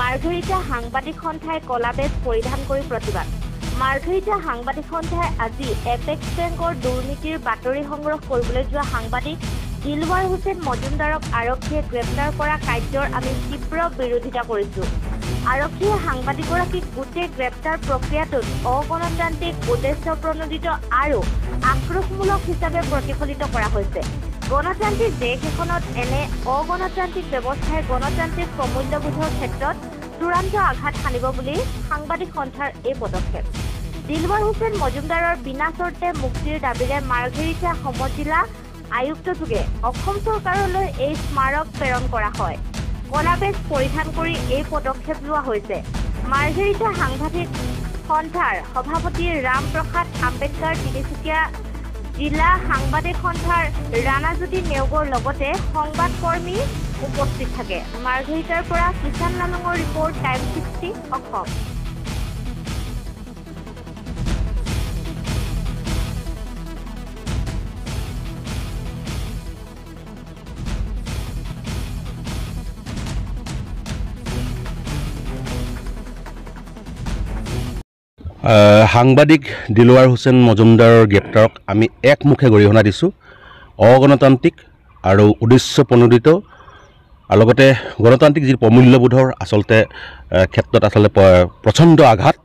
মাৰ্ঘেৰিটা সাংবাদিক সন্থাই কলা বেজ পৰিধান কৰি প্ৰতিবাদ। মাৰ্ঘেৰিটা সাংবাদিক সন্থাই আজি এপেক্স বেংকৰ দুৰ্নীতিৰ বাতৰি সংগ্ৰহ কৰিবলৈ যোৱা সাংবাদিক দিলৱাৰ হুছেইন মজুমদাৰক আৰক্ষীয়ে গ্ৰেপ্তাৰ কৰা কাৰ্যৰ আমি তীব্ৰ বিৰোধিতা কৰিছো। আৰক্ষীয়ে সাংবাদিকগৰাকীক গোটেই গ্ৰেপ্তাৰ প্ৰক্ৰিয়াটোত অগণতান্ত্ৰিক উদ্দেশ্য প্ৰণোদিত আৰু আক্ৰোশমূলক হিচাপে প্ৰতিফলিত কৰা হৈছে। গণতান্ত্ৰিক দেশ এখনত এনে অগণতান্ত্ৰিক ব্যৱস্থাই গণতান্ত্ৰিক প্ৰমূল্যবোধৰ ক্ষেত্ৰত চূড়ান্ত আঘাত সানিব বুলি সাংবাদিক সন্থাৰ এই পদক্ষেপ। দিলৱাৰ হুছেইন মজুমদাৰৰ বিনা চৰ্তে মুক্তিৰ দাবীৰে মাৰ্ঘেৰিটা সমজিলা আয়ুক্তযোগে অসম চৰকাৰলৈ এই স্মাৰক প্ৰেৰণ কৰা হয়। কলা বেজ পৰিধান কৰি এই পদক্ষেপ লোৱা হৈছে। মাৰ্ঘেৰিটা সাংবাদিক সন্থাৰ সভাপতি ৰাম প্ৰসাদ আম্বেদকাৰ তিনিচুকীয়া জিলা সাংবাদিক সন্থাৰ ৰাণাজ্যোতি নেওগৰ লগতে সংবাদকৰ্মী উপস্থিত থাকে। মাৰ্ঘেৰিটাৰ পৰা কিষাণ লালঙৰ ৰিপৰ্ট, টাইম 60 অসম। সাংবাদিক দিলৱাৰ হুছেইন মজুমদাৰৰ গ্ৰেপ্তাৰক আমি একমুখে গৰিহণা দিছোঁ। অগণতান্ত্ৰিক আৰু উদ্দেশ্য প্ৰণোদিত আৰু লগতে গণতান্ত্ৰিক যি প্ৰমূল্যবোধৰ আচলতে ক্ষেত্ৰত আচলতে প্ৰচণ্ড আঘাত।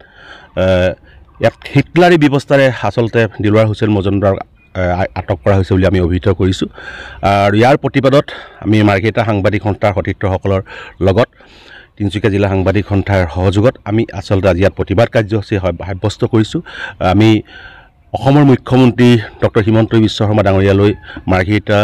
ইয়াত হিটলাৰী ব্যৱস্থাৰে আচলতে দিলৱাৰ হুছেইন মজুমদাৰক আটক কৰা হৈছে বুলি আমি অভিহিত কৰিছোঁ। আৰু ইয়াৰ প্ৰতিবাদত আমি মাৰ্ঘেৰিটা সাংবাদিক সন্থাৰ সতীৰ্থসকলৰ লগত তিনিচুকীয়া জিলা সাংবাদিক সন্থাৰ সহযোগত আমি আচলতে আজি ইয়াত প্ৰতিবাদ কাৰ্যসূচী সাব্যস্ত কৰিছোঁ। আমি অসমৰ মুখ্যমন্ত্ৰী ডক্টৰ হিমন্ত বিশ্ব শৰ্মা ডাঙৰীয়ালৈ মাৰ্ঘেৰিটা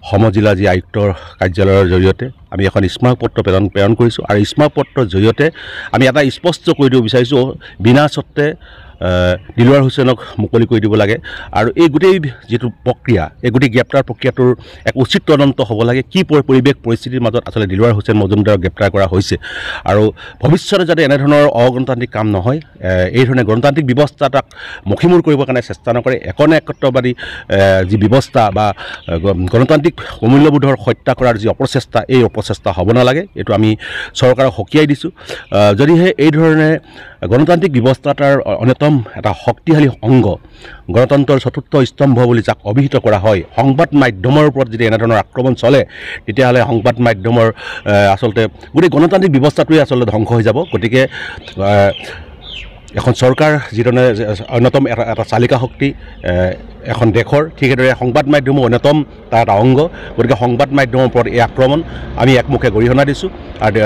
সমজিলা যি আয়ুক্তৰ কাৰ্যালয়ৰ জৰিয়তে আমি এখন স্মাৰক পত্ৰ প্ৰেৰণ কৰিছোঁ। আৰু স্মাৰক পত্ৰৰ জৰিয়তে আমি এটা স্পষ্ট কৰি দিব বিচাৰিছোঁ, বিনা স্বত্তে দিলৱাৰ হুছেইনক মুকলি কৰি দিব লাগে। আৰু এই গোটেই যিটো প্ৰক্ৰিয়া, এই গোটেই গ্ৰেপ্তাৰ প্ৰক্ৰিয়াটোৰ এক উচিত তদন্ত হ'ব লাগে। কি পৰিৱেশ পৰিস্থিতিৰ মাজত আচলতে দিলৱাৰ হুছেইন মজুমদাৰক গ্ৰেপ্তাৰ কৰা হৈছে আৰু ভৱিষ্যতে যাতে এনেধৰণৰ অগণতান্ত্ৰিক কাম নহয়, এই ধৰণে গণতান্ত্ৰিক ব্যৱস্থা তাক মষিমূৰ কৰিবৰ কাৰণে চেষ্টা নকৰে। একনেকত্ববাদী যি ব্যৱস্থা বা গণতান্ত্ৰিক প্ৰমূল্যবোধৰ হত্যা কৰাৰ যি অপচেষ্টা, এই অপচেষ্টা হ'ব নালাগে। এইটো আমি চৰকাৰক সকীয়াই দিছোঁ। যদিহে এই ধৰণে গণতান্ত্ৰিক ব্যৱস্থা তাৰ অন্যতম এটা শক্তিশালী অংগ, গণতন্ত্ৰৰ চতুৰ্থ স্তম্ভ বুলি যাক অভিহিত কৰা হয়, সংবাদ মাধ্যমৰ ওপৰত যদি এনেধৰণৰ আক্ৰমণ চলে তেতিয়াহ'লে সংবাদ মাধ্যমৰ আচলতে গোটেই গণতান্ত্ৰিক ব্যৱস্থাটোৱে আচলতে ধ্বংস হৈ যাব। গতিকে এখন চৰকাৰ যিধৰণে অন্যতম এটা চালিকা শক্তি এখন দেশৰ, ঠিক সেইদৰে সংবাদ মাধ্যমো অন্যতম তাৰ এটা অংগ। গতিকে সংবাদ মাধ্যমৰ ওপৰত এই আক্ৰমণ আমি একমুখে গৰিহণা দিছোঁ। আৰু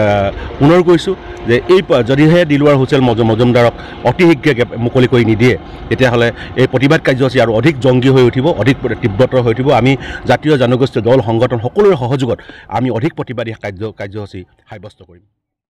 পুনৰ কৈছোঁ যে এই যদিহে দিলৱাৰ হুছেইন মজুমদাৰক অতি শীঘ্ৰে মুকলি কৰি নিদিয়ে তেতিয়াহ'লে এই প্ৰতিবাদ কাৰ্যসূচী আৰু অধিক জংগী হৈ উঠিব, অধিক তীব্ৰতৰ হৈ উঠিব। আমি জাতীয় জনগোষ্ঠী দল সংগঠন সকলোৰে সহযোগত আমি অধিক প্ৰতিবাদী কাৰ্যসূচী সাব্যস্ত কৰিম।